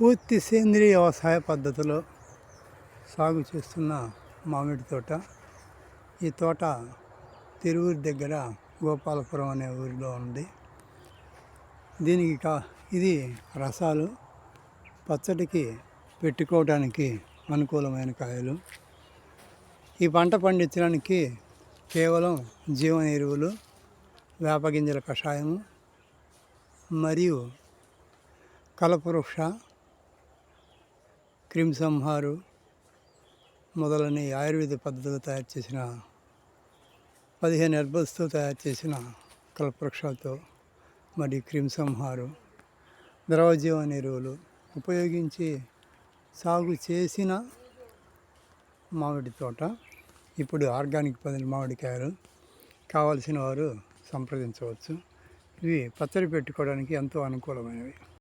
పూర్తి సేంద్రియ వ్యవసాయ పద్ధతిలో సాగు చేస్తున్న మామిడి తోట. ఈ తోట తిరువూరు దగ్గర గోపాలపురం అనే ఊరిలో ఉంది. ఇది రసాలు పచ్చడికి పెట్టుకోవడానికి అనుకూలమైన కాయలు. ఈ పంట పండించడానికి కేవలం జీవన ఎరువులు, వేపగింజల కషాయము మరియు కల్పవృక్ష, క్రిమిసంహారు మొదలైన ఆయుర్వేద పద్ధతిలో తయారు చేసిన 15 హెర్బల్స్తో తయారు చేసిన కల్పవృక్షాలతో మరియు క్రిమిసంహారు, ద్రవజీవన ఎరువులు ఉపయోగించి సాగు చేసిన మామిడి తోట. ఇప్పుడు ఆర్గానిక్ పద్ధతి మామిడికాయలు కావలసిన వారు సంప్రదించవచ్చు. ఇవి పచ్చడి పెట్టుకోవడానికి ఎంతో అనుకూలమైనవి.